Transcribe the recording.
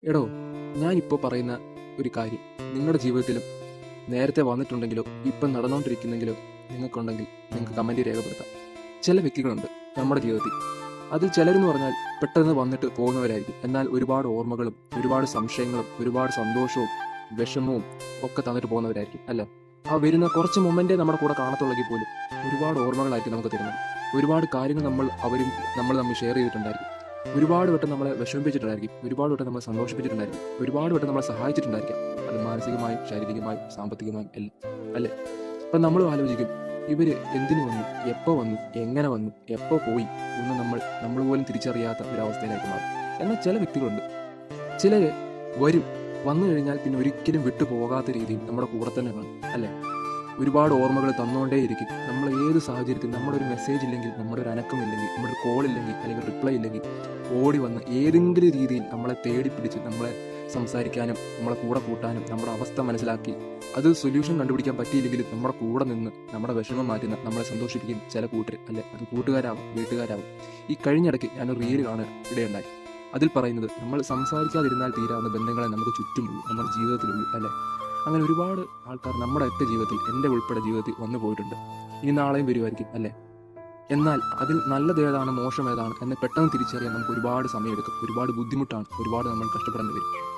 എടോ, ഞാനിപ്പോൾ പറയുന്ന ഒരു കാര്യം നിങ്ങളുടെ ജീവിതത്തിലും നേരത്തെ വന്നിട്ടുണ്ടെങ്കിലോ ഇപ്പം നടന്നുകൊണ്ടിരിക്കുന്നെങ്കിലോ നിങ്ങൾക്കുണ്ടെങ്കിൽ നിങ്ങൾക്ക് കമൻറ്റ് രേഖപ്പെടുത്താം. ചില വ്യക്തികളുണ്ട് നമ്മുടെ ജീവിതത്തിൽ. അത് ചിലരെന്ന് പറഞ്ഞാൽ പെട്ടെന്ന് വന്നിട്ട് പോകുന്നവരായിരിക്കും. എന്നാൽ ഒരുപാട് ഓർമ്മകളും ഒരുപാട് സംശയങ്ങളും ഒരുപാട് സന്തോഷവും വിഷമവും ഒക്കെ തന്നിട്ട് പോകുന്നവരായിരിക്കും അല്ലേ? ആ വരുന്ന കുറച്ച് മൊമെൻറ്റേ നമ്മുടെ കൂടെ കാണത്തുള്ളെങ്കിൽ പോലും ഒരുപാട് ഓർമ്മകളായിരിക്കും നമുക്ക് തരുന്നത്. ഒരുപാട് കാര്യങ്ങൾ നമ്മൾ തമ്മിൽ ഷെയർ ചെയ്തിട്ടുണ്ടായിരിക്കും. ഒരുപാട് വട്ടം നമ്മളെ വിഷമിപ്പിച്ചിട്ടുണ്ടായിരിക്കും. ഒരുപാട് വട്ടം നമ്മളെ സന്തോഷിപ്പിച്ചിട്ടുണ്ടായിരിക്കും. ഒരുപാട് വട്ടം നമ്മളെ സഹായിച്ചിട്ടുണ്ടായിരിക്കാം. അത് മാനസികമായും ശാരീരികമായും സാമ്പത്തികമായും എല്ലാം അല്ലേ? അപ്പം നമ്മളും ആലോചിക്കും, ഇവര് എന്തിനു വന്നു, എപ്പോൾ വന്നു, എങ്ങനെ വന്നു, എപ്പോൾ പോയി ഒന്നും നമ്മൾ പോലും തിരിച്ചറിയാത്ത ഒരവസ്ഥയിലേക്ക് മാറും. എന്നാൽ ചില വ്യക്തികളുണ്ട്, ചിലര് വരും, വന്നു കഴിഞ്ഞാൽ പിന്നെ ഒരിക്കലും വിട്ടു പോകാത്ത രീതിയിൽ നമ്മുടെ കൂടെ തന്നെ കാണും അല്ലേ? ഒരുപാട് ഓർമ്മകൾ തന്നുകൊണ്ടേയിരിക്കും. നമ്മൾ ഏത് സാഹചര്യത്തിൽ നമ്മുടെ ഒരു മെസ്സേജ് ഇല്ലെങ്കിൽ, നമ്മുടെ ഒരു അനക്കമില്ലെങ്കിൽ, നമ്മുടെ ഒരു കോൾ ഇല്ലെങ്കിൽ അല്ലെങ്കിൽ റിപ്ലൈ ഇല്ലെങ്കിൽ ഓടി വന്ന് ഏതെങ്കിലും രീതിയിൽ നമ്മളെ തേടി പിടിച്ച് നമ്മളെ സംസാരിക്കാനും നമ്മളെ കൂടെ കൂട്ടാനും നമ്മുടെ അവസ്ഥ മനസ്സിലാക്കി അത് സൊല്യൂഷൻ കണ്ടുപിടിക്കാൻ പറ്റിയില്ലെങ്കിലും നമ്മുടെ കൂടെ നിന്ന് നമ്മുടെ വിഷമം മാറ്റുന്ന, നമ്മളെ സന്തോഷിപ്പിക്കുന്ന ചില കൂട്ടർ അല്ലെ, അത് കൂട്ടുകാരാവും വീട്ടുകാരാവും. ഈ കഴിഞ്ഞിടയ്ക്ക് ഞാനൊരു റീല് കാണാൻ ഇടയുണ്ടായി. അതിൽ പറയുന്നത്, നമ്മൾ സംസാരിക്കാതിരുന്നാൽ തീരാവുന്ന ബന്ധങ്ങളെ നമുക്ക് ചുറ്റുമുള്ളൂ, നമ്മുടെ ജീവിതത്തിലുള്ളൂ അല്ലേ? അങ്ങനെ ഒരുപാട് ആൾക്കാർ നമ്മുടെയൊക്കെ ജീവിതത്തിൽ, എൻ്റെ ഉൾപ്പെടെ ജീവിതത്തിൽ വന്നു പോയിട്ടുണ്ട്. ഇനി നാളെയും വരുമായിരിക്കും അല്ലേ? എന്നാൽ അതിൽ നല്ലത് ഏതാണ് മോശം ഏതാണ് എന്ന് പെട്ടെന്ന് തിരിച്ചറിയാൻ നമുക്ക് ഒരുപാട് സമയമെടുക്കും. ഒരുപാട് ബുദ്ധിമുട്ടാണ്, ഒരുപാട് നമ്മൾ കഷ്ടപ്പെടേണ്ടി വരും.